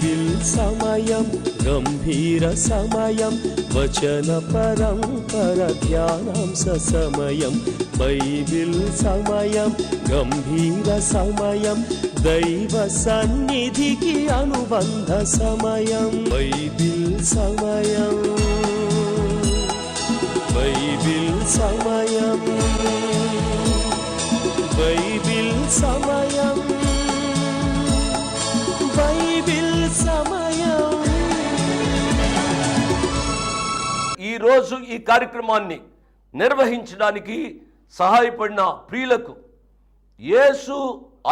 Bible సమయం గంభీర సమయం వచన పరంపర ధ్యానాంశ సమయం బైబిల్ సమయం గంభీర సమయం దైవ సన్నిధికి అనుబంధ సమయం బైబిల్ సమయం బైబిల్ సమయం బైబిల్ సమయం బైబిల్ సమయం. ఈరోజు ఈ కార్యక్రమాన్ని నిర్వహించడానికి సహాయపడిన ప్రియులకు యేసు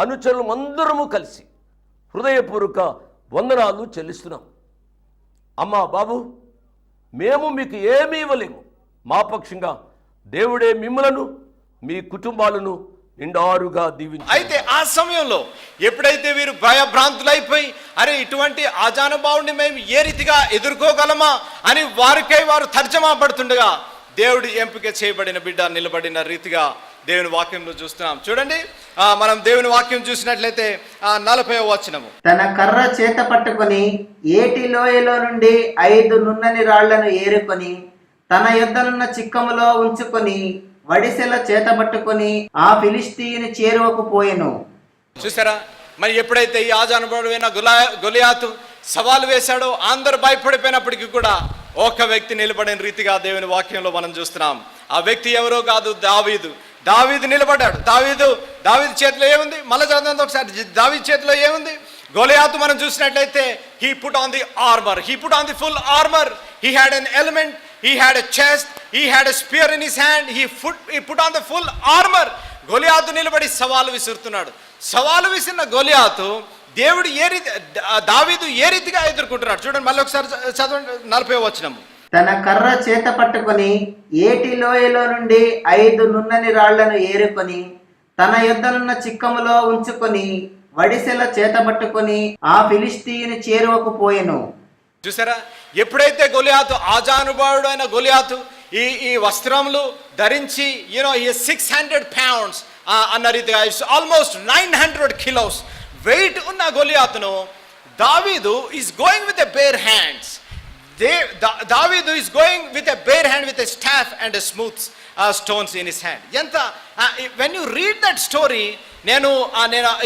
అనుచరులు అందరము కలిసి హృదయపూర్వక వందనాలు చెల్లిస్తున్నాం. అమ్మా బాబు, మేము మీకు ఏమీ ఇవ్వలేము. మా పక్షంగా దేవుడే మిమ్మలను మీ కుటుంబాలను నిండారుగా దీవించారు. అయితే ఆ సమయంలో ఎప్పుడైతే వీరు భయభ్రాంతులైపోయి అరే ఇటువంటి ఆజానుభావుని మేము ఏ రీతిగా ఎదుర్కోగలమా అని వారికై వారు తర్జమా పడుతుండగా దేవుడు ఎంపిక చేయబడిన బిడ్డ నిలబడిన రీతిగా దేవుని వాక్యంలో చూస్తున్నాం. చూడండి, మనం దేవుని వాక్యం చూసినట్లయితే 40వ వచనము. తన కర్ర చేత పట్టుకొని ఏటి లోయలో నుండి 5 నున్నని రాళ్లను ఏరుకొని తన యొద్దనున్న చిక్కములో ఉంచుకొని వడిసెల చేత పట్టుకొని ఆ ఫిలిష్తీయుని చేరువకు పోయెను. చూసారా, మరి ఎప్పుడైతే ఈ ఆజానుభావుడైన గొలియాతు సవాలు వేశాడో అందరూ భయపడిపోయినప్పటికీ కూడా ఒక వ్యక్తి నిలబడిన రీతిగా దేవుని వాక్యంలో మనం చూస్తున్నాం. ఆ వ్యక్తి ఎవరో కాదు, దావీదు నిలబడ్డాడు. దావీదు చేతిలో ఏముంది? మళ్ళీ చదవండి ఒకసారి. దావీదు చేతిలో ఏముంది? గొలియాతు మనం చూసినట్లయితే he put on the armor, he put on the full armor, he had an element, he had a chest, he had a spear in his hand, he put on the full armor. గొలియాతు నిలబడి సవాలు విసురుతున్నాడు. సవాలు విసిరిన గొలియాతు దావీదు ఏ రీతిగా ఎదుర్కొంటున్నాడు చూడండి. మళ్ళీ ఒకసారి చదవండి 40వ వచనము. తన కర్ర చేత పట్టుకొని ఏటి లోయలో నుండి 5 నున్నని రాళ్లను ఏరుకొని తన యొద్దనున్న చిక్కములో ఉంచుకొని వడిసెల చేత పట్టుకొని ఆ ఫిలిష్తీయుని చేరువకు పోయెను. చూసారా, ఎప్పుడైతే గొలియాతు ఆజానుభావుడు అయిన గొలియాతు ఈ వస్త్రములు ధరించి he is 600 pounds అన్న రీతిగా ఆల్మోస్ట్ 900 kilos వెయిట్ ఉన్న గొలియాతును Daveedu is going with a bare hands. Daveedu is going with a bare hand with a staff and a smooth stones in his hand. ఎంత when you read that story, నేను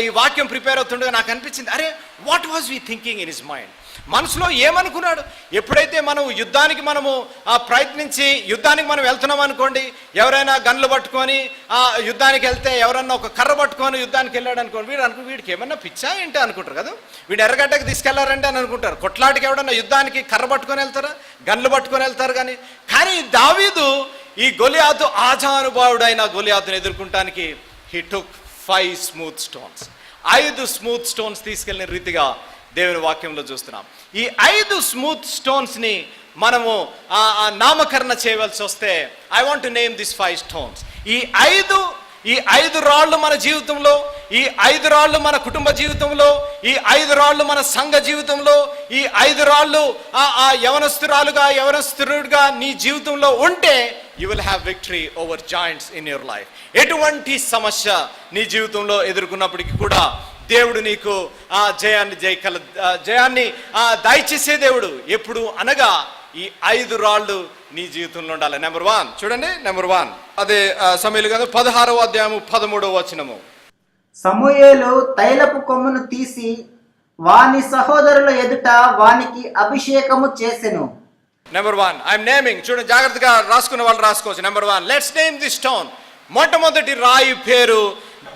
ఈ వాక్యం prepare అవుతుండగా నాకు అనిపించింది, అరే what was we thinking in his mind? మనసులో ఏమనుకున్నాడు? ఎప్పుడైతే మనం ప్రయత్నించి యుద్ధానికి మనం వెళ్తున్నాం అనుకోండి, ఎవరైనా గన్లు పట్టుకొని యుద్ధానికి వెళ్తే, ఎవరన్నా ఒక కర్ర పట్టుకొని యుద్ధానికి వెళ్ళాడు అనుకోండి, వీడికి ఏమన్నా పిచ్చా ఏంటి అనుకుంటారు కదా. వీడు ఎర్రగడ్డకి తీసుకెళ్లారంటే అని అనుకుంటారు. కొట్లాటికి ఎవడన్నా యుద్ధానికి కర్ర పట్టుకొని వెళ్తారా, గన్లు పట్టుకొని వెళ్తారు. కానీ దావీదు ఈ గొలియాతు ఆజానుభావుడైన గొలియాతుని ఎదుర్కొంటానికి he took 5 smooth stones. 5 smooth stones తీసుకెళ్లిన రీతిగా దేవుని వాక్యంలో చూస్తున్నాం. ఈ 5 స్మూత్ స్టోన్స్ ని మనము నామకరణ చేయవలసి వస్తే I want to name this 5 stones. ఈ 5 రాళ్ళు మన జీవితంలో, ఈ 5 రాళ్ళు మన కుటుంబ జీవితంలో, ఈ 5 రాళ్ళు మన సంఘ జీవితంలో, ఈ 5 రాళ్ళు యవనస్తుడుగా నీ జీవితంలో ఉంటే you will have victory over joints in your life. ఎటువంటి సమస్య నీ జీవితంలో ఎదుర్కొన్నప్పటికీ కూడా దేవుడు నీకు జయాన్ని దయచేసే దేవుడు ఎప్పుడు అనగా ఈ 5 రాళ్ళు నీ జీవితంలో ఉండాలి. నెంబర్ 1 చూడండి, నెంబర్ 1 అదే సమూయేలు గ్రంథం 16వ అధ్యాయము 13వ వచనము. సమూయేలు తైలపు కొమ్మును తీసి వాని సహోదరుల ఎదుట వానికి అభిషేకము చేసెను. Number 1 I'm naming. చూడండి, జాగ్రత్తగా రాసుకున్న వాళ్ళు రాసుకోవచ్చు. Number 1, let's name the stone. మొట్టమొదటి రాయి పేరు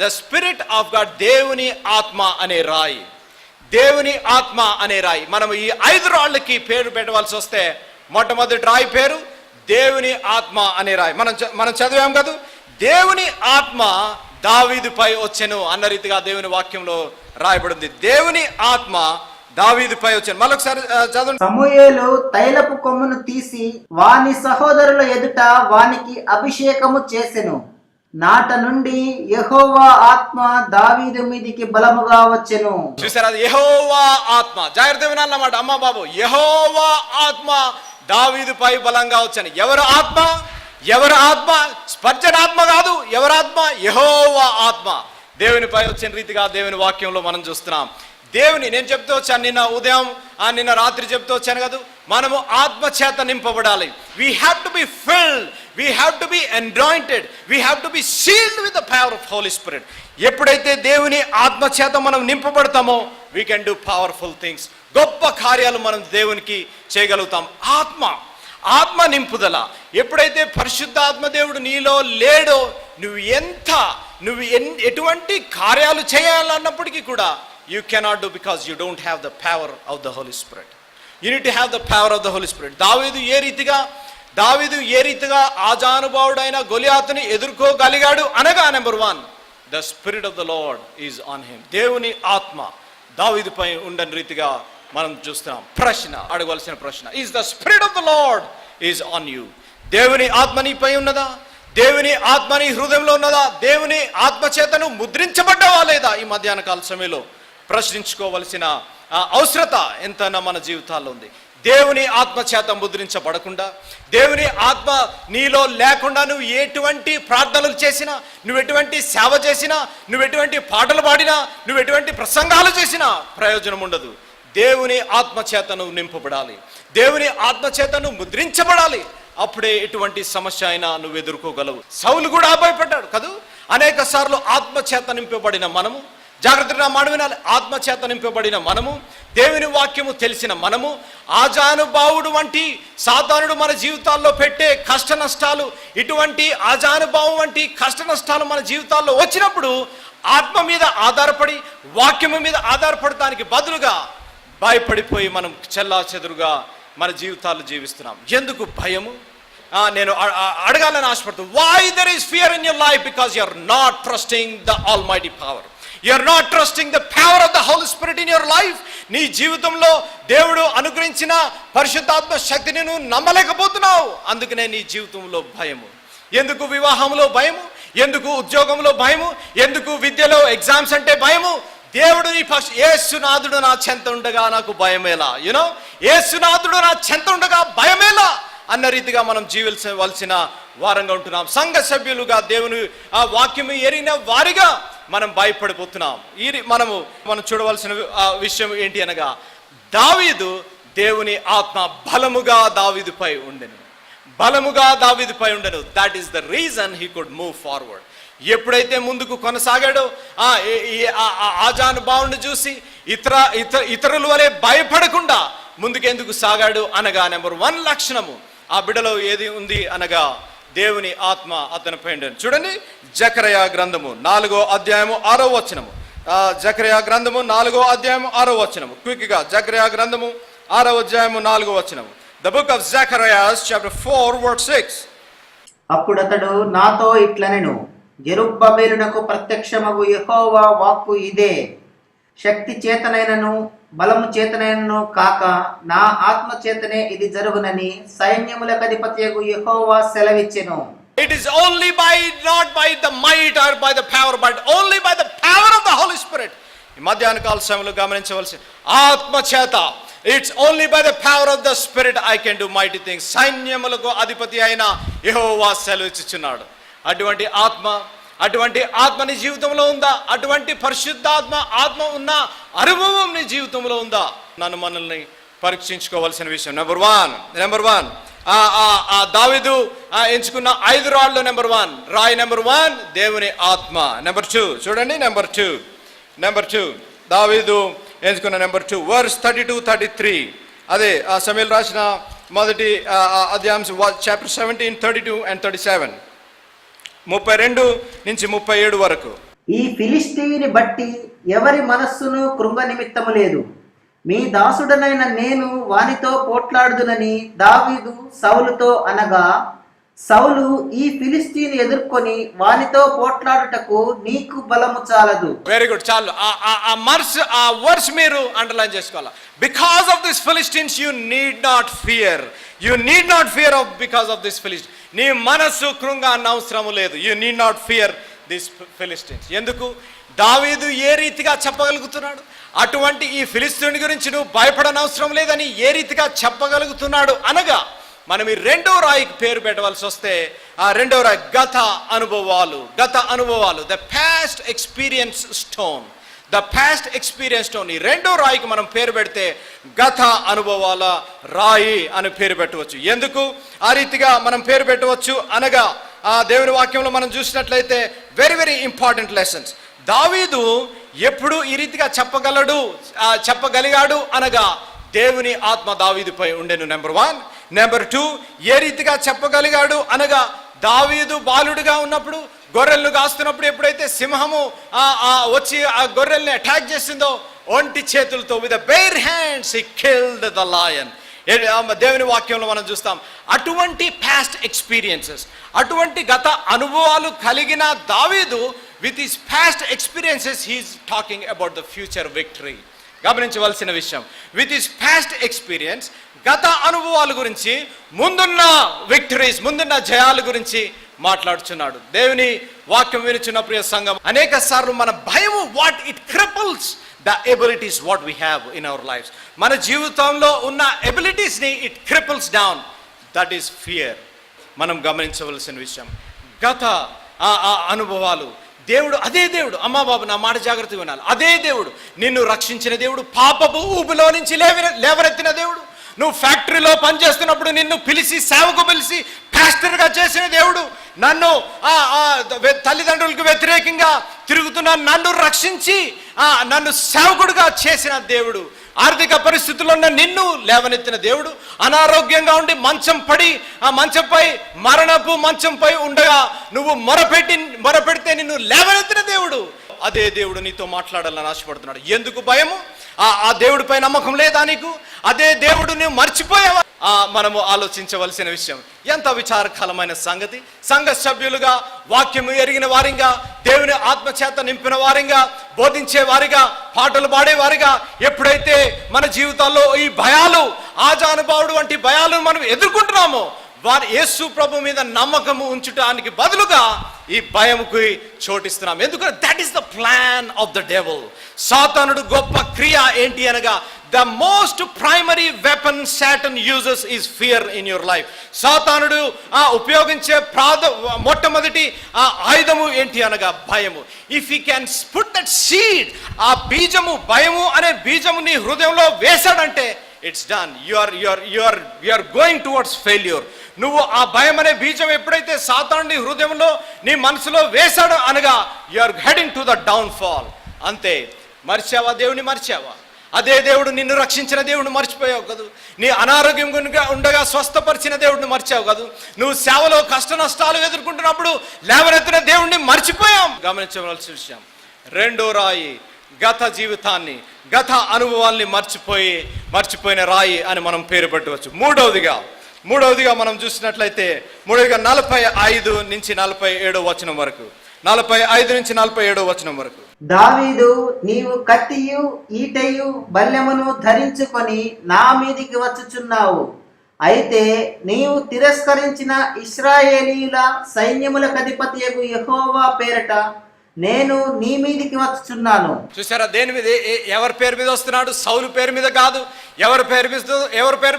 ద స్పిరిట్ ఆఫ్ గాడ్, దేవుని ఆత్మ అనే రాయి. దేవుని ఆత్మ అనే రాయి. మనం ఈ 5 రాళ్ళకి పేరు పెట్టవలసి వస్తే మొట్టమొదటి రాయి పేరు దేవుని ఆత్మ అనే రాయి. మనం చదివాం కదా, దేవుని ఆత్మ దావీదుపై వచ్చెను అన్న రీతిగా దేవుని వాక్యంలో రాయబడింది. దేవుని ఆత్మ దావీదుపై వచ్చాను. మరొకసారి చదవండి. సమూయేలు తైలపు కొమ్మును తీసి వాని సహోదరుల ఎదుట వానికి అభిషేకము చేసెను. నాట నుండి యెహోవా ఆత్మ దావీదు మీదికి బలముగా వచ్చెను. చూసారా, యెహోవా ఆత్మ. జాగ్రత్త వినాలన్నమాట అమ్మ బాబు. యెహోవా ఆత్మ దావీదుపై బలంగా వచ్చాను. ఎవరు ఆత్మ? స్పర్జన ఆత్మ కాదు. ఎవరాత్మ? యెహోవా ఆత్మ దేవునిపై వచ్చిన రీతిగా దేవుని వాక్యంలో మనం చూస్తున్నాం. దేవుని నేను చెప్తూ వచ్చాను నిన్న ఉదయం, నిన్న రాత్రి చెప్తూ వచ్చాను కదా, మనము ఆత్మ చేత నింపబడాలి. We have to be filled, we have to be anointed, we have to be sealed with the power of holy spirit. ఎప్పుడైతే దేవుని ఆత్మ చేత మనం నింపబడతామో we can do powerful things. గొప్ప కార్యాలు మనం దేవునికి చేయగలుగుతాం. ఆత్మ నింపుదల. ఎప్పుడైతే పరిశుద్ధాత్మ దేవుడు నీలో లేడో నువ్వు ఎటువంటి కార్యాలు చేయాలన్నప్పటికీ కూడా you cannot do, because you don't have the power of the Holy Spirit. You need to have the power of the Holy Spirit. దావీదు ఏ రీతిగా ఆజానుభావుడైన గొలియాతుని ఎదుర్కోగలిగాడు అనగా, number 1, the spirit of the Lord is on him. దేవుని ఆత్మ దావీదుపై ఉండని రీతిగా మనం చూస్తున్నాం. అడగవలసిన ప్రశ్న, is the spirit of the Lord is on you? దేవుని ఆత్మ నీపై ఉన్నదా? దేవుని ఆత్మ నీ హృదయంలో ఉన్నదా? దేవుని ఆత్మ చేతను ముద్రించబడ్డావా లేదా? ఈ మధ్యాహ్న కాల సమయంలో ప్రశ్నించుకోవలసిన అవసరత ఎంతైనా మన జీవితాల్లో ఉంది. దేవుని ఆత్మ చేత ముద్రించబడకుండా, దేవుని ఆత్మ నీలో లేకుండా నువ్వు ఎటువంటి ప్రార్థనలు చేసినా, నువ్వు ఎటువంటి సేవ చేసినా, నువ్వు ఎటువంటి పాటలు పాడినా, నువ్వు ఎటువంటి ప్రసంగాలు చేసినా ప్రయోజనం ఉండదు. దేవుని ఆత్మ చేత నువ్వు నింపబడాలి, దేవుని ఆత్మ చేత నువ్వు ముద్రించబడాలి. అప్పుడే ఎటువంటి సమస్య అయినా నువ్వు ఎదుర్కోగలవు. సౌలు కూడా భయపడ్డాడు కదూ. అనేక సార్లు ఆత్మ చేత నింపబడిన మనము, జాగ్రత్తగా మాట వినాలి, ఆత్మ చేత నింపబడిన మనము, దేవుని వాక్యము తెలిసిన మనము, ఆజానుభావుడు వంటి సాతానుడు మన జీవితాల్లో పెట్టే కష్ట నష్టాలు, ఇటువంటి ఆజానుభావం వంటి కష్ట నష్టాలు మన జీవితాల్లో వచ్చినప్పుడు ఆత్మ మీద ఆధారపడి, వాక్యము మీద ఆధారపడటానికి బదులుగా భయపడిపోయి మనం చెల్లా చెదురుగా మన జీవితాలు జీవిస్తున్నాం. ఎందుకు భయము? నేను అడగాలని ఆశపడుతున్నాను. Why there is fear in your life? Because you are not trusting the almighty power. You are not trusting the power of the holy spirit in your life. నీ జీవితంలో దేవుడు అనుగ్రహించిన పరిశుద్ధాత్మ శక్తిని నువ్వు నమ్మలేకపోతున్నావు. అందుకనే నీ జీవితంలో భయము. ఎందుకు వివాహంలో భయము? ఎందుకు ఉద్యోగంలో భయము? ఎందుకు విద్యలో ఎగ్జామ్స్ అంటే భయము? దేవుడు నీ పక్ష, యేసునాథుడు నా చెంత ఉండగా నాకు భయమేలా, యేసునాథుడు నా చెంత ఉండగా భయమేలా అన్న రీతిగా మనం జీవించవలసిన వారంగా ఉంటున్నాం. సంఘ సభ్యులుగా దేవుని ఆ వాక్యము ఎరిగిన వారిగా మనం భయపడిపోతున్నాం. మనం చూడవలసిన విషయం ఏంటి అనగా, దావీదు దేవుని ఆత్మ బలముగా దావీదుపై ఉండెను. That is the reason he could move forward. ఎప్పుడైతే ముందుకు కొనసాగాడో, ఆజానుభావుని చూసి ఇతరుల వలె భయపడకుండా ముందుకెందుకు సాగాడు అనగా, నెంబర్ 1 లక్షణము ఆ బిడ్డలో ఏది ఉంది అనగా, దేవుని ఆత్మ అతనిపై ఉండెను. చూడండి, జకరియా గ్రంథము 4వ అధ్యాయము 6వ వచనము. జకరియా గ్రంథము 4వ అధ్యాయము 6వ వచనము. క్విక్గా జకరియా గ్రంథము 6వ అధ్యాయము 4వ వచనము. The book of Zacharias chapter 4 verse 6. అప్పుడు అతడు నాతో ఇట్లనెను, జెరుబ్బబేలునకు ప్రత్యక్షమగు యెహోవా వాక్కు ఇదే, శక్తి చేతనైనను బలము చేతనైనను కాక నా ఆత్మ చేతనే ఇది జరుగునని సైన్యములకు అధిపతియగు యెహోవా సెలవిచ్చెను. It is only not by the might or by the power, but only by the power of the Holy Spirit. ఈ మధ్యాహ్న కాల సమయంలో గమనించవలసి, ఆత్మ చేత, it's only by the power of the Spirit I can do mighty things. సైన్యములకు అధిపతి అయిన యెహోవా సెలవిచ్చుచున్నాడు. అటువంటి ఆత్మ నీ జీవితంలో ఉందా? అటువంటి పరిశుద్ధాత్మ ఆత్మ ఉన్న అనుభవం నీ జీవితంలో ఉందా? మనల్ని పరీక్షించుకోవాల్సిన విషయం. నెంబర్ వన్ దావీదు ఎంచుకున్న 5 రాళ్ళు. నెంబర్ 1 రాయి. నెంబర్ 1 దేవుని ఆత్మ. నెంబర్ 2 చూడండి, నెంబర్ 2 దావీదు ఎంచుకున్న నెంబర్ 2 వర్స్ 32-33. అదే ఆ సమయంలో రాసిన మొదటి అధ్యాయం చాప్టర్ 17, 32 and 37, 32 నుంచి 37 వరకు. ఈ ఫిలిష్తీయుని బట్టి ఎవరి మనస్సును కృంగ నిమిత్తము లేదు, మీ దాసుడనైన నేను వానితో పోట్లాడుదునని దావీదు సౌలుతో అనగా, సౌలు ఈ ఫిలిష్తీయుని ఎదుర్కొని వానితో పోట్లాడుటకు నీకు బలము చాలదు. వెరీ గుడ్, చాలు. ఆ వర్స్ మీరు అండర్లైన్ చేసుకోవాలి. Because of this Philistines you need not fear. Because of this Philistine నీ మనస్సు కృంగా అవసరం లేదు. You need not fear this Philistines. ఎందుకు? దావీదు ఏ రీతిగా చెప్పగలుగుతున్నాడు? అటువంటి ఈ ఫిలిస్తీయుని గురించి నువ్వు భయపడనవసరం లేదని ఏ రీతిగా చెప్పగలుగుతున్నాడు అనగా, మనం ఈ 2వ రాయికి పేరు పెట్టవలసి వస్తే, ఆ 2వ రాయి గత అనుభవాలు. The past experience stone. The past experience stone. ఈ రెండో రాయికి మనం పేరు పెడితే గత అనుభవాల రాయి అని పేరు పెట్టవచ్చు. ఎందుకు ఆ రీతిగా మనం పేరు పెట్టవచ్చు అనగా, ఆ దేవుని వాక్యంలో మనం చూసినట్లయితే వెరీ వెరీ ఇంపార్టెంట్ లెసన్స్. దావీదు ఎప్పుడు ఈ రీతిగా చెప్పగలిగాడు అనగా దేవుని ఆత్మ దావీదుపై ఉండెను. నెంబర్ 1. నెంబర్ 2, ఏ రీతిగా చెప్పగలిగాడు అనగా దావీదు బాలుడుగా ఉన్నప్పుడు గొర్రెలను కాస్తున్నప్పుడు ఎప్పుడైతే సింహము వచ్చి ఆ గొర్రెల్ని అటాక్ చేసిందో ఒంటి చేతులతో with bare hands he killed the lion. దేవుని వాక్యంలో మనం చూస్తాం అటువంటి పాస్ట్ ఎక్స్పీరియన్సెస్, అటువంటి గత అనుభవాలు కలిగిన దావీదు with his past experiences he's talking about the future victory. గమనించవలసిన విషయం, విత్ హిస్ పాస్ట్ ఎక్స్పీరియన్స్, గత అనుభవాల గురించి, ముందున్న విక్టరీస్, ముందున్న జయాల గురించి మాట్లాడుచున్నాడు. దేవుని వాక్యం వినుచున్న ప్రియ సంఘం, అనేక సార్లు మన భయము what it cripples the abilities what we have in our lives. మన జీవితంలో ఉన్న ఎబిలిటీస్ని it cripples down. That is fear. మనం గమనించవలసిన విషయం, గత అనుభవాలు, దేవుడు అదే దేవుడు. అమ్మా బాబు నా మాట జాగ్రత్తగా వినాలి. అదే దేవుడు నిన్ను రక్షించిన దేవుడు, పాపపు ఊబిలో నుంచి లేవనెత్తిన దేవుడు. నువ్వు ఫ్యాక్టరీలో పనిచేస్తున్నప్పుడు నిన్ను పిలిచి సేవకు పిలిచి పాస్టర్గా చేసిన దేవుడు, నన్ను తల్లిదండ్రులకు వ్యతిరేకంగా తిరుగుతున్న నన్ను రక్షించి నన్ను సేవకుడుగా చేసిన దేవుడు, ఆర్థిక పరిస్థితుల్లో ఉన్న నిన్ను లేవనెత్తిన దేవుడు, అనారోగ్యంగా ఉండి మంచం పడి ఆ మంచంపై మరణపు మంచంపై ఉండగా నువ్వు మొరపెడితే నిన్ను లేవనెత్తిన దేవుడు, అదే దేవుడు నీతో మాట్లాడాలని ఆశపడుతున్నాడు. ఎందుకు భయము? ఆ దేవుడిపై నమ్మకం లేదా నీకు? అదే దేవుడు నువ్వు మర్చిపోయావా? మనము ఆలోచించవలసిన విషయం. ఎంత విచారకరమైన సంగతి. సంఘ సభ్యులుగా, వాక్యము ఎరిగిన వారిగా, దేవుని ఆత్మచేత నింపిన వారిగా, బోధించే వారిగా, పాటలు పాడేవారిగా ఎప్పుడైతే మన జీవితాల్లో ఈ భయాలు, ఆజానుభావుడు వంటి భయాలను మనం ఎదుర్కొంటున్నామో, వారు యేసు ప్రభు మీద నమ్మకము ఉంచడానికి బదులుగా ఈ భయముకి చోటిస్తున్నాం. ఎందుకంటే that is the plan of the devil. సాతానుడు గొప్ప క్రియ ఏంటి అనగా, the most primary weapon Satan uses is fear in your life. సాతానుడు ఉపయోగించే మొట్టమొదటి ఆయుధము ఏంటి అనగా భయము. If you can put that seed, ఆ బీజము, భయము అనే బీజము నీ హృదయంలో వేశాడంటే it's done. You are going towards failure. నువ్వు ఆ భయం అనే బీజం ఎప్పుడైతే సాతానుడి హృదయంలో నీ మనసులో వేశాడో అనగా you are heading to the downfall. అంతే. మర్చావా? దేవుని మర్చావా? అదే దేవుడు నిన్ను రక్షించిన దేవుడిని మర్చిపోయావు కదా. నీ అనారోగ్యం ఉండగా స్వస్థపరిచిన దేవుడిని మర్చావు కదా. నువ్వు సేవలో కష్ట నష్టాలు ఎదుర్కొంటున్నప్పుడు లేవనెత్తిన దేవుడిని మర్చిపోయాం. గమనించవలసిన విషయం, రెండో రాయి గత జీవితాన్ని, గత అనుభవాల్ని మర్చిపోయిన రాయి అని మనం పేరు పెట్టవచ్చు. మూడవదిగా మనం చూసినట్లయితే 45 నుంచి 47 వచనం వరకు, 45 నుంచి 47 వచనం వరకు. దావీదు, నీవు కత్తియు ఈటెయు బల్లెమును ధరించుకొని నా మీదికి వచ్చుచున్నావు. అయితే నీవు తిరస్కరించిన ఇశ్రాయేలీయుల సైన్యములకు అధిపతియగు యెహోవా పేరట నేను నీ మీదికి వచ్చుచున్నాను. చూసారా? దేని మీద, ఎవరి పేరు మీద వస్తున్నాడు? సౌలు పేరు మీద కాదు. ఎవరి పేరు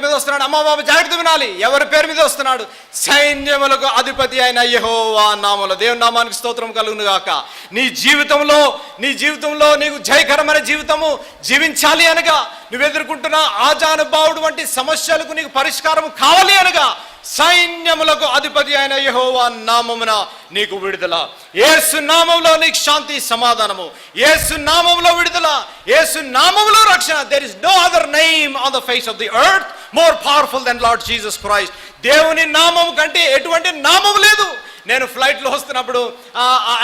మీద వస్తున్నాడు? అమ్మా బాబు జాగ్రత్త వినాలి. ఎవరి పేరు మీద వస్తున్నాడు? సైన్యములకు అధిపతి అయిన యెహోవా నామములో. దేవుని నామానికి స్తోత్రం కలుగును గాక. నీ జీవితంలో నీకు జయకరమైన జీవితము జీవించాలి అనగా, నువ్వు ఎదుర్కొంటున్న ఆజానుభావుడు వంటి సమస్యలకు నీకు పరిష్కారం కావాలి అనగా, సైన్యములకు అధిపతి అయిన యెహోవా నామమున నీకు విడుదల. యేసు నామములో నీకు శాంతి, సమాధానము. యేసు నామములో విడుదల, యేసు నామములో రక్షణ. There is no other name on the face of the earth more powerful than Lord Jesus Christ. దేవుని నామము కంటే ఎటువంటి నామము లేదు. నేను ఫ్లైట్లో వస్తున్నప్పుడు,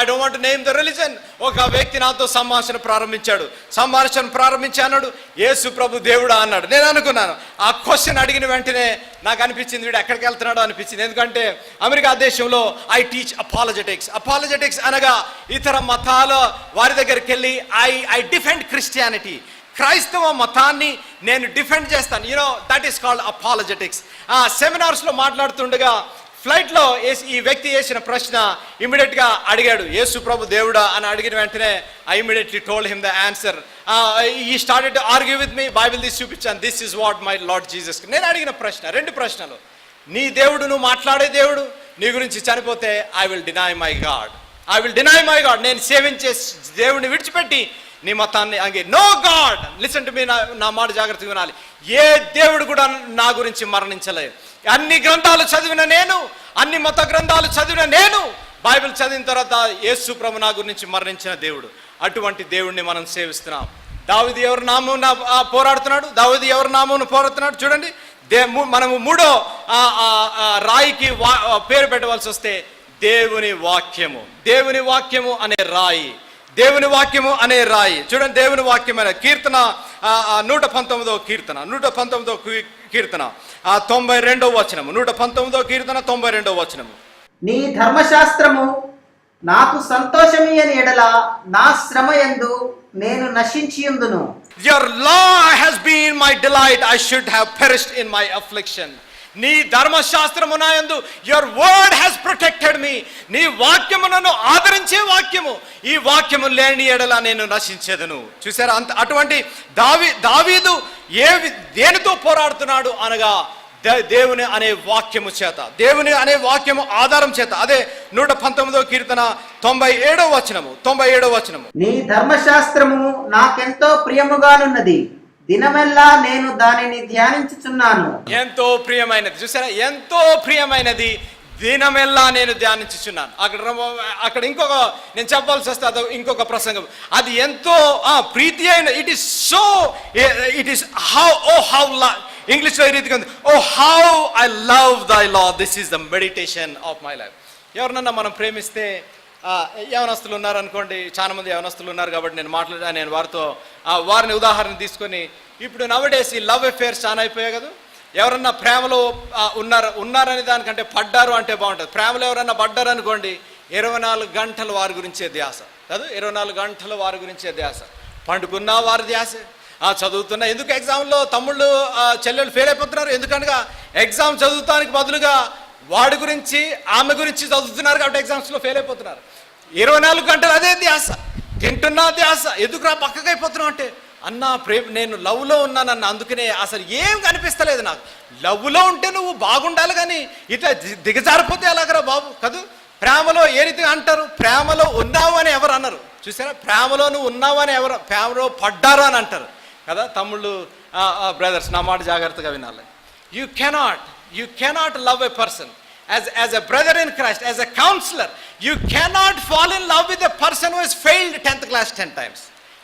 I don't want to name the religion, ఒక వ్యక్తి నాతో సంభాషణ ప్రారంభించి అన్నాడు, యేసు ప్రభు దేవుడా అన్నాడు. నేను అనుకున్నాను, ఆ క్వశ్చన్ అడిగిన వెంటనే నాకు అనిపించింది వీడు ఎక్కడికి వెళ్తున్నాడో అనిపించింది. ఎందుకంటే అమెరికా దేశంలో ఐ టీచ్ అపాలజెటిక్స్ అనగా ఇతర మతాల వారి దగ్గరికి వెళ్ళి ఐ డిఫెండ్ క్రిస్టియానిటీ. క్రైస్తవ మతాన్ని నేను డిఫెండ్ చేస్తాను. That is called apologetics. సెమినార్స్లో మాట్లాడుతుండగా ఫ్లైట్లో ఈ వ్యక్తి వేసిన ప్రశ్న ఇమీడియట్గా అడిగాడు, యేసు ప్రభు దేవుడా అని అడిగిన వెంటనే I immediately told him the answer. He started to argue with me, Bible తీసి చూపించాను, this is what my Lord Jesus. నేను అడిగిన ప్రశ్న, 2 ప్రశ్నలు. నీ దేవుడు, నువ్వు మాట్లాడే దేవుడు నీ గురించి చనిపోతే I will deny my God. నేను సేవించే దేవుడిని విడిచిపెట్టి నీ మతాన్ని no God, listen to me, నా మాట జాగ్రత్తగా వినాలి. ఏ దేవుడు కూడా నా గురించి మరణించలేదు. అన్ని గ్రంథాలు చదివిన నేను, అన్ని మత గ్రంథాలు చదివిన నేను, బైబిల్ చదివిన తర్వాత యేసు ప్రభు నా గురించి మరణించిన దేవుడు. అటువంటి దేవుడిని మనం సేవిస్తున్నాం. దావీదు ఎవరి నామమున పోరాడుతున్నాడు? దావీదు ఎవరి నామమున పోరాడుతున్నాడు? చూడండి, మనము మూడో రాయికి పేరు పెట్టవలసి వస్తే దేవుని వాక్యము. దేవుని వాక్యము అనే రాయి, దేవుని వాక్యము అనే రాయి. చూడండి, దేవుని వాక్యం అనే కీర్తన 119వ కీర్తన 92వ వచనము. 119వ కీర్తన 92వ వచనము. నీ ధర్మశాస్త్రము నాకు సంతోషమీయని ఎడల నా శ్రమయందు నేను నశించియుందును. Your law has been my delight, I should have perished in my affliction. నీ ధర్మశాస్త్రము నాయందు, your word has protected me. నీ వాక్యము నన్ను ఆదరించే వాక్యము. ఈ వాక్యము లేని ఎడల నేను నశించేదను. చూసారా, అటువంటి దావీదు దేనితో పోరాడుతున్నాడు అనగా దేవుని అనే వాక్యము చేత, దేవుని అనే వాక్యము ఆధారం చేత. అదే 119వ కీర్తన 97వ వచనము. నీ ధర్మశాస్త్రము నాకెంతో ప్రియముగానున్నది, దినమెల్లా నేను దానిని ధ్యానించుచున్నాను. ఎంతో ప్రియమైనది. చూసారా, ఎంతో ప్రియమైనది, దినమెల్లా నేను ధ్యానించుచున్నాను. అక్కడ ఇంకొక నేను చెప్పాల్సి వస్తే అది ఇంకొక ప్రసంగం. అది ఎంతో ప్రీతి అయిన, ఇట్ ఈస్ హౌ ఇంగ్లీష్లో ఈ రీతిగా ఉంది, ఓ హౌ ఐ లవ్ దై లా, this is the meditation of my life. ఎవరినన్నా మనం ప్రేమిస్తే, యవనస్తులు ఉన్నారనుకోండి, చాలా మంది యవనస్తులు ఉన్నారు కాబట్టి నేను వారితో వారిని ఉదాహరణ తీసుకొని, ఇప్పుడు నవడేస్ ఈ లవ్ అఫేర్స్ చాలా అయిపోయాయి కదా. ఎవరన్నా ప్రేమలో ఉన్నారనే దానికంటే పడ్డారు అంటే బాగుంటుంది. ప్రేమలో ఎవరన్నా పడ్డారు అనుకోండి, 24 గంటలు వారి గురించే ధ్యాస కాదు, 24 గంటలు వారి గురించే ధ్యాస. పండుకున్నా వారి ధ్యాస, చదువుతున్నా. ఎందుకు ఎగ్జామ్లో తమ్ముళ్ళు చెల్లెళ్ళు ఫెయిల్ అయిపోతున్నారు? ఎందుకనగా ఎగ్జామ్ చదువుతానికి బదులుగా వాడి గురించి ఆమె గురించి చదువుతున్నారు కాబట్టి ఎగ్జామ్స్లో ఫెయిల్ అయిపోతున్నారు. 24 గంటలు అదే ధ్యాస, తింటున్నా ధ్యాస. ఎందుకు పక్కకు అయిపోతున్నావు అంటే, అన్నా నేను లవ్లో ఉన్నానన్న, అందుకనే అసలు ఏం కనిపిస్తలేదు నాకు. లవ్లో ఉంటే నువ్వు బాగుండాలి కానీ ఇట్లా దిగజారిపోతే ఎలాగరా బాబు కదూ. ప్రేమలో ఏ రీతిగా అంటారు, ప్రేమలో ఉన్నావు అని ఎవరు అన్నారు. చూసారా, ప్రేమలో నువ్వు ఉన్నావు అని ఎవరు, ప్రేమలో పడ్డారు అని అంటారు కదా. తమ్ముళ్ళు, బ్రదర్స్, నా మాట జాగ్రత్తగా వినాలి. You cannot love a person as a brother in Christ, as a counselor. You cannot fall in love with a person who has failed 10th class 10 times.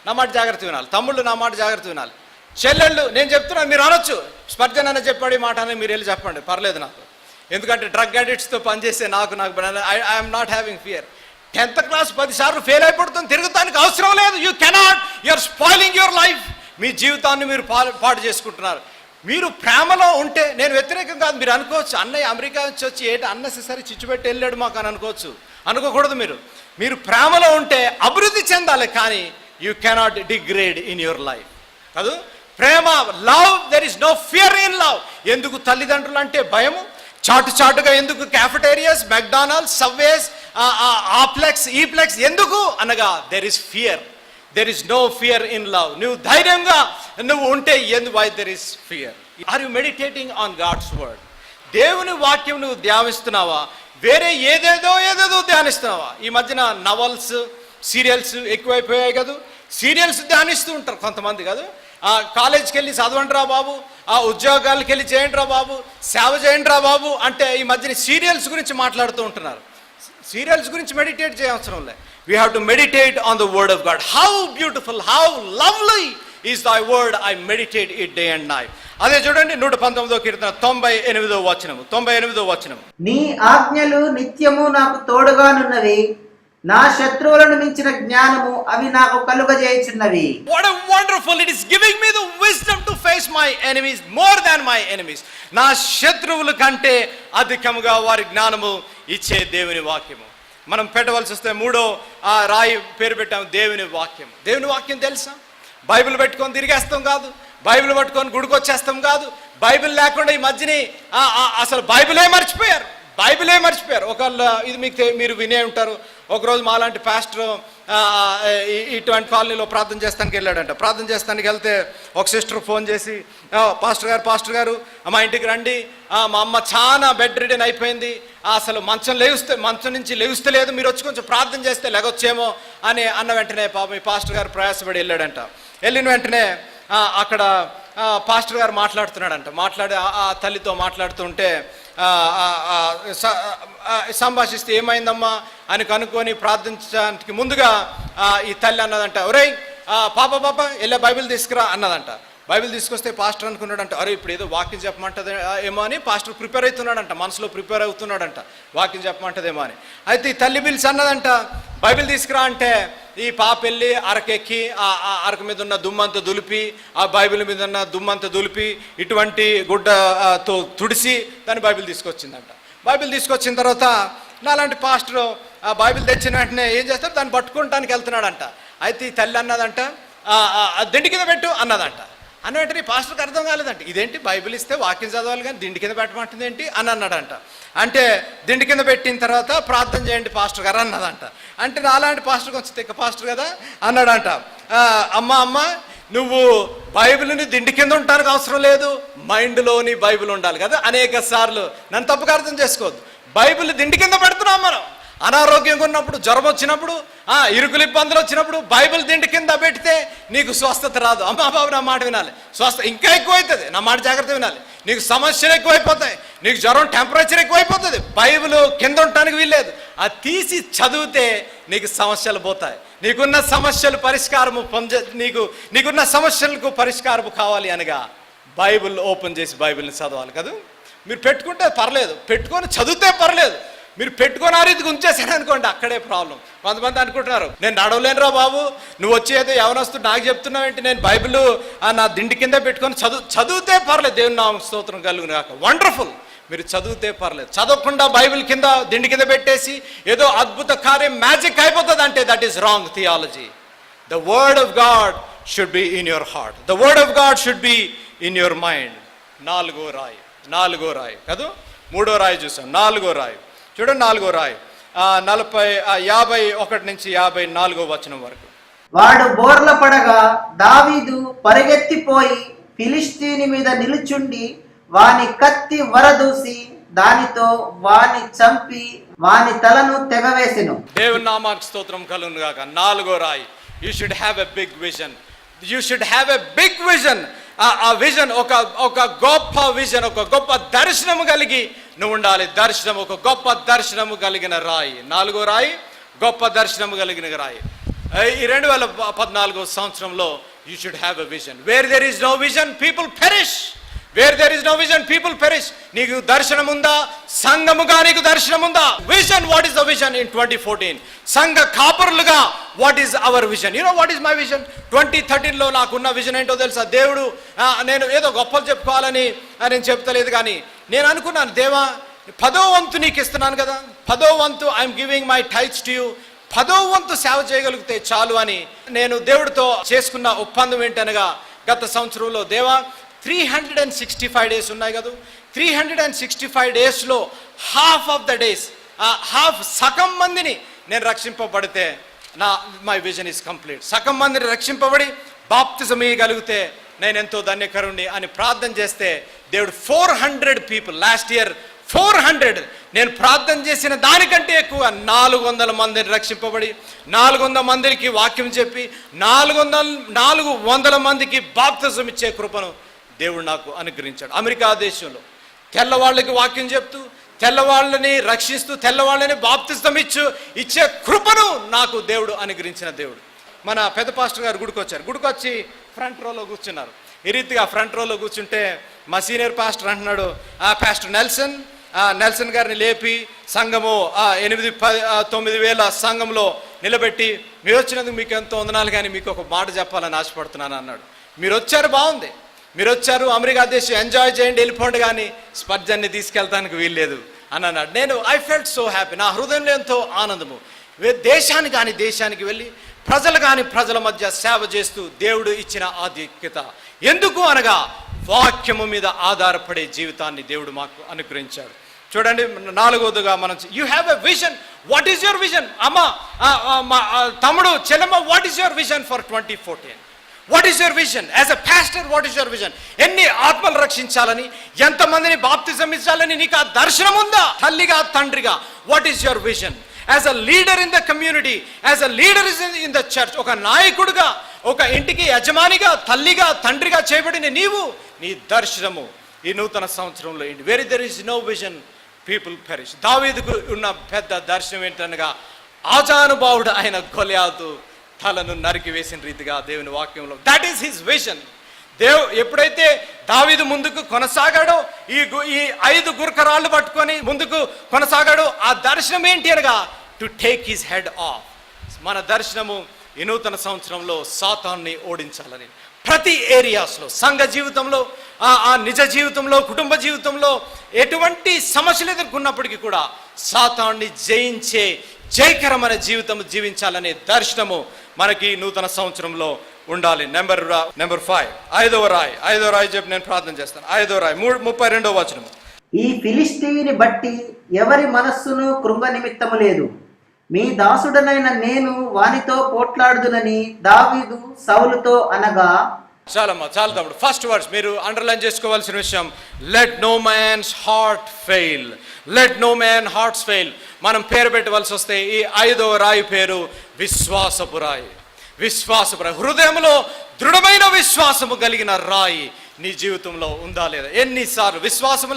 నా మాట జాగ్రత్త వినాలి. తమ్ముళ్ళు, నా మాట జాగ్రత్త వినాలి. చెల్లెళ్ళు, నేను చెప్తున్నాను, మీరు అనొచ్చు, స్పర్జన్ అనే చెప్పాడు ఈ మాట అని మీరు వెళ్ళి చెప్పండి, పర్లేదు నాకు. ఎందుకంటే డ్రగ్ అడిక్ట్స్తో పనిచేసే నాకు I'm not having fear. 10th class 10 సార్లు ఫెయిల్ అయిపోతుంది, తిరుగుతానికి అవసరం లేదు. You are spoiling your life. మీ జీవితాన్ని మీరు పాడు చేసుకుంటున్నారు. మీరు ప్రేమలో ఉంటే, నేను వ్యతిరేకం కాదు, మీరు అనుకోవచ్చు, అన్నయ్య అమెరికా నుంచి వచ్చి ఏంటి అన్నెసెసరీ చిచ్చుపెట్టి వెళ్ళాడు మాకు అని అనుకోవచ్చు. అనుకోకూడదు. మీరు ప్రేమలో ఉంటే అభివృద్ధి చెందాలి, కానీ you cannot degrade in your life కాదు. ప్రేమ, love, there is no fear in love. ఎందుకు తల్లిదండ్రులు అంటే భయము? చాటుగా ఎందుకు క్యాఫెటేరియాస్, మెక్డానల్డ్స్, సబ్వేస్, ఆప్లెక్స్, ఈప్లెక్స్ ఎందుకు అనగా there is fear. There is no fear in love. నువ్వు ధైర్యంగా నువ్వు ఉంటే why there is fear? Are you meditating on God's word? దేవుని వాక్యం నువ్వు ధ్యానిస్తున్నావా? వేరే ఏదేదో ధ్యానిస్తున్నావా? ఈ మధ్యన నవల్స్, సీరియల్స్ ఎక్కువైపోయాయి కదా. సీరియల్స్ ధ్యానిస్తూ ఉంటారు కొంతమంది కాదు. కాలేజ్కి వెళ్ళి చదవండి రా బాబు, ఉద్యోగాలకు వెళ్ళి చేయండి రా బాబు, సేవ చేయండి రా బాబు అంటే ఈ మధ్యన సీరియల్స్ గురించి మాట్లాడుతూ ఉంటున్నారు. సీరియల్స్ గురించి మెడిటేట్ చేయవసరం లేదు. We have to meditate on the word of God. How beautiful, how lovely is thy word, I meditate it day and night. అదే చూడండి 119వ కీర్తన 98వ వచనము. నీ ఆజ్ఞలు నిత్యము నాకు తోడుగానున్నవి, నా శత్రువులను మించిన జ్ఞానము అవి నాకు కలుగజేయుచున్నవి. What a wonderful, it is giving me the wisdom to face my enemies more than my enemies. నా శత్రువుల కంటే అధికముగా వారి జ్ఞానము ఇచ్చే దేవుని వాక్యము. మనం పెట్టవలసి వస్తే మూడో రాయి పేరు పెట్టాము దేవుని వాక్యం. దేవుని వాక్యం తెలుసా? బైబిల్ పెట్టుకొని తిరిగేస్తాం కాదు, బైబిల్ పట్టుకొని గుడికొచ్చేస్తాం కాదు. బైబిల్ లేకుండా ఈ మధ్యని అసలు బైబిలే మర్చిపోయారు. ఒకళ్ళు ఇది మీరు వినే ఉంటారు. ఒకరోజు మాలాంటి పాస్టర్ ఇటువంటి కాలనీలో ప్రార్థన చేస్తానికి వెళ్ళాడంట. ప్రార్థన చేస్తానికి వెళ్తే ఒక సిస్టర్ ఫోన్ చేసి, పాస్టర్ గారు మా ఇంటికి రండి, మా అమ్మ చాలా బెడ్ రిడెన్ అయిపోయింది, అసలు మంచం నుంచి లెగుస్తలేదు, మీరు వచ్చి కొంచెం ప్రార్థన చేస్తే లెగొచ్చేమో అని అన్న వెంటనే పాపం ఈ పాస్టర్ గారు ప్రయాసపడి వెళ్ళాడంట. వెళ్ళిన వెంటనే అక్కడ పాస్టర్ గారు మాట్లాడుతున్నాడంట. మాట్లాడి ఆ తల్లితో మాట్లాడుతుంటే సంభాషిస్తే ఏమైందమ్మా అని కనుక్కొని ప్రార్థించడానికి ముందుగా ఈ తల్లి అన్నదంట, ఒరేయ్ పాప వెళ్ళే బైబిల్ తీసుకురా అన్నదంట. బైబిల్ తీసుకొస్తే పాస్టర్ అనుకున్నాడంట, అరే ఇప్పుడు ఏదో వాక్యం చెప్పమంటది ఏమో అని పాస్టర్ ప్రిపేర్ అవుతున్నాడంట, మనసులో ప్రిపేర్ అవుతున్నాడంట వాక్యం చెప్పమంటదేమో అని. అయితే ఈ తల్లి పిలిచి అన్నదంట, బైబిల్ తీసుకురా అంటే ఈ పాప వెళ్ళి అరకెక్కి ఆ అరక మీద ఉన్న దుమ్మంతా దులిపి, ఆ బైబిల్ మీద ఉన్న దుమ్మంతా దులిపి, ఇటువంటి గుడ్డతో తుడిసి దాన్ని బైబిల్ తీసుకొచ్చిందంట. బైబిల్ తీసుకొచ్చిన తర్వాత నాలాంటి పాస్టర్ ఆ బైబిల్ తెచ్చిన వెంటనే ఏం చేస్తారు, దాన్ని పట్టుకోవటానికి వెళ్తున్నాడంట. అయితే ఈ తల్లి అన్నదంట, దిండి కింద పెట్టు అన్నదంట. అన్న వెంటనే పాస్టర్కి అర్థం కాలేదంట, ఇదేంటి బైబిల్ ఇస్తే వాక్యం చదవాలి కానీ దిండి కింద పెట్టమంటుంది ఏంటి అని అన్నాడంట. అంటే దిండి కింద పెట్టిన తర్వాత ప్రార్థన చేయండి పాస్టర్ గారు అన్నదంట. అంటే నాలాంటి పాస్టర్ కొంచెం తిక్క పాస్టర్ కదా అన్నాడంట, అమ్మ నువ్వు బైబిల్ని దిండి కింద ఉండటానికి అవసరం లేదు, మైండ్లోని బైబిల్ ఉండాలి కదా. అనేక సార్లు నన్ను తప్పుగా అర్థం చేసుకోవద్దు, బైబిల్ దిండి కింద పెడుతున్నాం మనం. అనారోగ్యంగా ఉన్నప్పుడు, జ్వరం వచ్చినప్పుడు, ఇరుకులు ఇబ్బందులు వచ్చినప్పుడు బైబిల్ దిండి కింద పెడితే నీకు స్వస్థత రాదు. అమ్మా బాబు నా మాట వినాలి, ఇంకా ఎక్కువ అవుతుంది, నా మాట జాగ్రత్త వినాలి. నీకు సమస్యలు ఎక్కువైపోతాయి, నీకు జ్వరం టెంపరేచర్ ఎక్కువైపోతుంది, బైబిల్ కింద ఉండటానికి వీల్లేదు. అది తీసి చదివితే నీకు సమస్యలు పోతాయి. నీకున్న సమస్యలు పరిష్కారము నీకున్న సమస్యలకు పరిష్కారము కావాలి అనగా బైబిల్ ఓపెన్ చేసి బైబిల్ని చదవాలి కదా. మీరు పెట్టుకుంటే పర్లేదు, పెట్టుకొని చదివితే పర్లేదు. మీరు పెట్టుకొని ఆ రీతికి ఉంచేసాను అనుకోండి, అక్కడే ప్రాబ్లం. కొంతమంది అనుకుంటున్నారు, నేను నడవలేనురా బాబు, నువ్వు వచ్చి ఏదో యవనస్తుడు నాకు చెప్తున్నావు ఏంటి, నేను బైబిల్ నా దిండి కింద పెట్టుకొని చదివితే పర్లేదు, దేవుని నామమునకు స్తోత్రం కలుగును గాక. వండర్ఫుల్, మీరు చదివితే పర్లేదు. చదవకుండా బైబిల్ కింద దిండి కింద పెట్టేసి ఏదో అద్భుత కార్యం మ్యాజిక్ అయిపోతుంది అంటే that is wrong theology. The word of God should be in your heart, the word of God should be in your mind. నాలుగో రాయి కాదు, మూడో రాయి చూసాం, నాలుగో రాయి చూడండి. నాలుగో రాయి 51 నుంచి 54 వచనం వరకు. వాడు బోర్ల పడగా దావీదు పరిగెత్తిపోయి ఫిలిష్తీని మీద నిలుచుండి వాని కత్తి వరదూసి దానితో వాని చంపి వాని తలను తెగవేసెను. దేవుని నామానికి స్తోత్రం కలుగును గాక. నాలుగో రాయి, you should have a big vision. You should have a big vision. ఆ విజన్ ఒక గొప్ప విజన్, ఒక గొప్ప దర్శనము కలిగి నువ్వు ఉండాలి. దర్శనం, ఒక గొప్ప దర్శనము కలిగిన రాయి. నాలుగో రాయి గొప్ప దర్శనము కలిగిన రాయి. ఈ 2014 సంవత్సరంలో you should have a vision. Where there is no vision people perish. Where there is no vision people perish. నీకు దర్శనం ఉందా? సంఘముగా నీకు దర్శనం ఉందా? Vision, what is the vision in 2014? సంఘ కాపరులుగా what is our vision? You know what is my vision? 2013లో నాకున్న విజన్ ఏంటో తెలుసా? దేవుడు, నేను ఏదో గొప్పలు చెప్పుకోవాలని నేను చెప్తలేదు, కానీ నేను అనుకున్నాను, దేవా 10వ వంతు నీకు ఇస్తున్నాను కదా, 10వ వంతు I'm giving my tights to you, 10వ వంతు సేవ చేయగలిగితే చాలు అని నేను దేవుడితో చేసుకున్న ఒప్పందం ఏంటనగా, గత సంవత్సరంలో దేవా 365 డేస్ ఉన్నాయి కదా, 365 డేస్లో హాఫ్ ఆఫ్ ద డేస్, సగం మందిని నేను రక్షింపబడితే మై విజన్ ఈస్ కంప్లీట్. సగం మందిని రక్షింపబడి బాప్తిజం ఇవ్వగలిగితే నేను ఎంతో ధన్యకరుణ్ణి అని ప్రార్థన చేస్తే దేవుడు 400 పీపుల్, లాస్ట్ ఇయర్ 400, నేను ప్రార్థన చేసిన దానికంటే ఎక్కువ 400 మందిని రక్షింపబడి 400 మందికి వాక్యం చెప్పి 400 మందికి బాప్తిజం ఇచ్చే కృపను దేవుడు నాకు అనుగ్రహించాడు. అమెరికా దేశంలో తెల్లవాళ్ళకి వాక్యం చెప్తూ, తెల్లవాళ్ళని రక్షిస్తూ, తెల్లవాళ్ళని బాప్తిజం ఇచ్చే కృపను నాకు దేవుడు అనుగ్రహించిన దేవుడు. మన పెద్ద పాస్టర్ గారు గుడికొచ్చి ఫ్రంట్ రోలో కూర్చున్నారు. ఈ రీతిగా ఫ్రంట్ రోలో కూర్చుంటే మా సీనియర్ పాస్టర్ అంటున్నాడు, పాస్టర్ నెల్సన్ గారిని లేపి సంఘము 8-9 వేల సంఘంలో నిలబెట్టి, మీరు వచ్చినందుకు మీకు ఎంతో వందనాలు, కానీ మీకు ఒక మాట చెప్పాలని ఆశపడుతున్నాను అన్నాడు. మీరు వచ్చారు, బాగుంది, మీరు వచ్చారు, అమెరికా దేశం ఎంజాయ్ చేయండి, వెళ్ళిపోండి, కానీ స్పర్జన్ని తీసుకెళ్తానికి వీల్లేదు అని అన్నాడు. నేను ఐ ఫెల్ట్ సో హ్యాపీ, నా హృదయంలో ఎంతో ఆనందము. దేశానికి వెళ్ళి ప్రజల మధ్య సేవ చేస్తూ దేవుడు ఇచ్చిన ఆధిక్యత. ఎందుకు అనగా వాక్యము మీద ఆధారపడే జీవితాన్ని దేవుడు మాకు అనుగ్రహించాడు. చూడండి, 4వదిగా మనం you have a vision. What is your vision? అమ్మ, తమ్ముడు, చెల్లెమ్మ, what is your vision for 2014? What is your vision as a pastor? What is your vision? ఎన్ని ఆత్మలు రక్షించాలని, ఎంతమందిని బాప్తిజం ఇచ్చాలని నీకు ఆ దర్శనం ఉందా? తల్లిగా, తండ్రిగా, what is your vision? As a leader in the community, as a leader in the church, ఒక నాయకుడుగా, ఒక ఇంటికి యజమానిగా, తల్లిగా, తండ్రిగా చేయబడిన నీవు, నీ దర్శనము ఈ నూతన సంవత్సరంలో ఏంటి? Where there is no vision, people perish. దావీదుకు ఉన్న పెద్ద దర్శనం ఏంటనగా, ఆజానుభావుడు ఆయన గొలియాతు తలను నరికి వేసిన రీతిగా దేవుని వాక్యంలో, దట్ ఈస్ హిస్ విజన్. ఎప్పుడైతే దావీదు ముందుకు కొనసాగాడో, ఈ 5 గుర్కరాళ్ళు పట్టుకొని ముందుకు కొనసాగాడో, ఆ దర్శనం ఏంటి అనగా, to take his head of. మన దర్శనము ఈ నూతన సంవత్సరంలో సాతాన్ని ఓడించాలని, ప్రతి ఏరియాస్లో, సంఘ జీవితంలో, ఆ నిజ జీవితంలో, కుటుంబ జీవితంలో ఎటువంటి సమస్యలు ఎదుర్కొన్నప్పటికీ కూడా సాతాన్ని జయించే జయకరమైన జీవితం జీవించాలనే దర్శనము మనకి నూతన సంవత్సరంలో ఉండాలి. నెంబర్ 5, 5వ రాయి చెప్పి నేను ప్రార్థన చేస్తాను. 5వ రాయి 32వ వచనం. ఈ ఫిలిష్తీయుని బట్టి ఎవరి మనస్సును కృంగ నిమిత్తము లేదు, మీ దాసుడనైన నేను వానితో పోట్లాడుదునని దావీదు సౌలుతో అనగా. చాలమ్మా, చాలు తమ్ముడు. ఫస్ట్ వర్డ్స్ మీరు అండర్లైన్ చేసుకోవాల్సిన విషయం, let no man's heart fail. Let no man hearts fail. మనం పేరు పెట్టవలసి వస్తే ఈ 5వ రాయి పేరు విశ్వాసపు రాయి. విశ్వాసపు రాయి, హృదయంలో దృఢమైన విశ్వాసము కలిగిన రాయి నీ జీవితంలో ఉందా లేదా? ఎన్నిసార్లు విశ్వాసం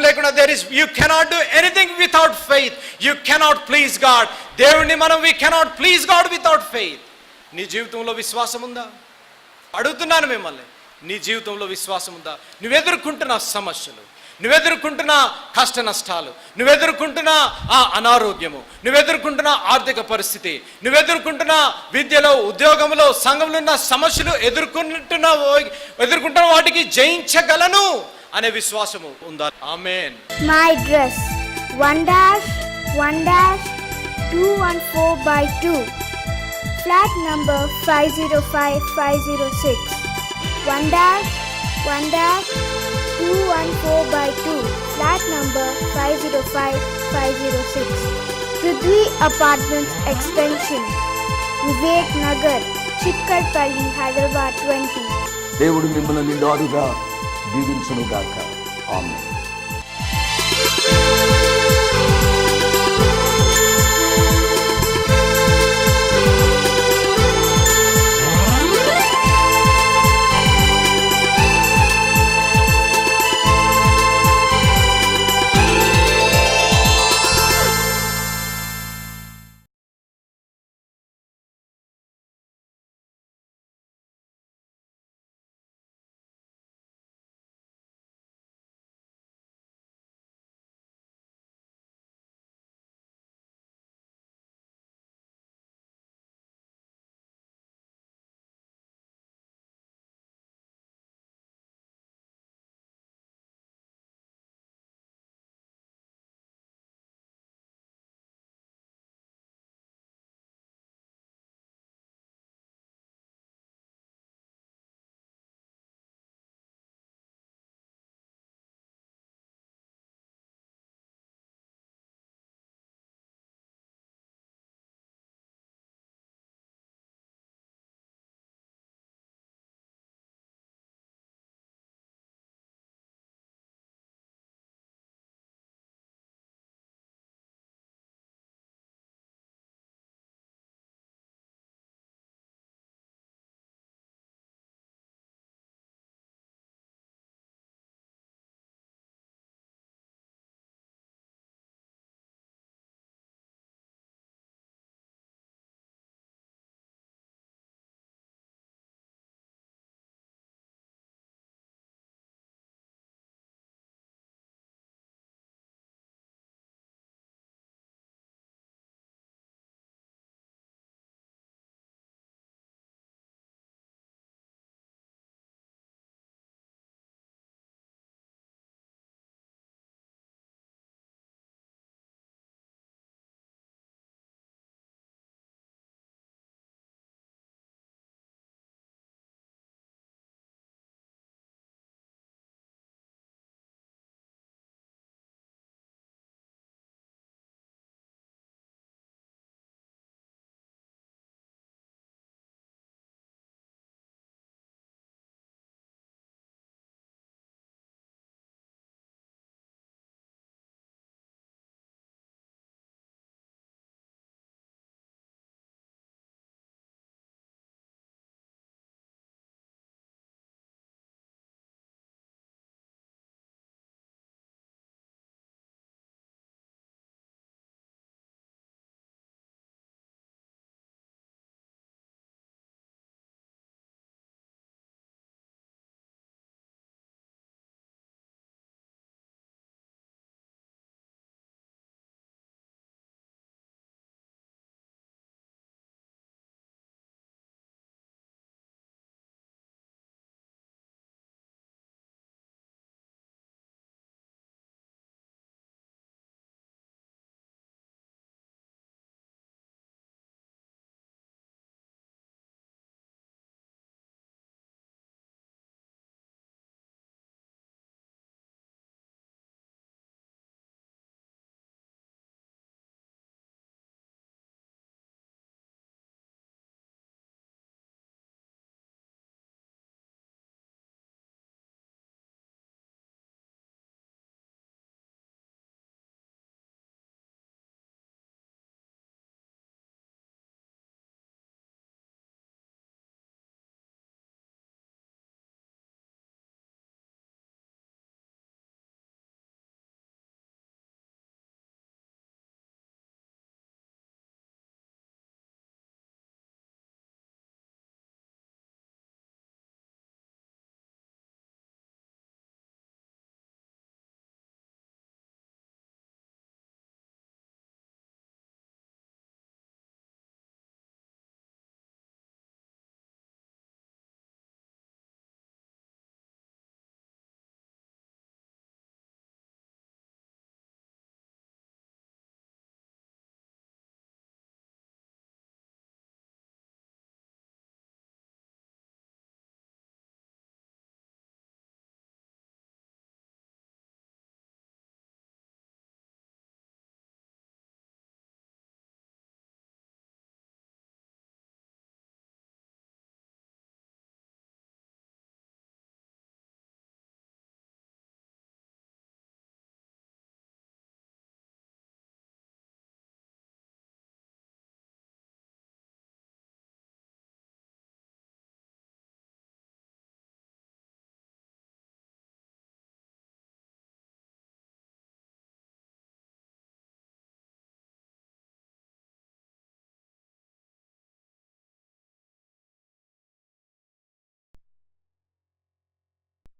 లేకుండా there is, you cannot do anything without faith. You cannot please God. దేవుణ్ణి మనం we cannot please God without faith. నీ జీవితంలో విశ్వాసం ఉందా? అడుగుతున్నాను మిమ్మల్ని, నీ జీవితంలో విశ్వాసం ఉందా? నువ్వెదుర్కొంటున్న సమస్యలు, నువ్వెదుర్కొంటున్న కష్ట నష్టాలు, నువ్వెదుర్కొంటున్న ఆ అనారోగ్యము, నువ్వెదుర్కొంటున్న ఆర్థిక పరిస్థితి, నువ్వెదుర్కొంటున్న విద్యలో, ఉద్యోగంలో, సంఘంలో ఉన్న సమస్యలు ఎదుర్కొంటున్న వాటికి జయించగలను అనే విశ్వాసము ఉందా? ఆమేన్. My dress 1-1-214/2, flat number 505506. 1-1-214/2, flat number 505506. Prithvi Apartments Extension, Vivek Nagar, Chikkarpalli, Hyderabad 20. దేవుడు మిమ్మల్ని నిండారుగా దీవించునుగాక. ఆమేన్.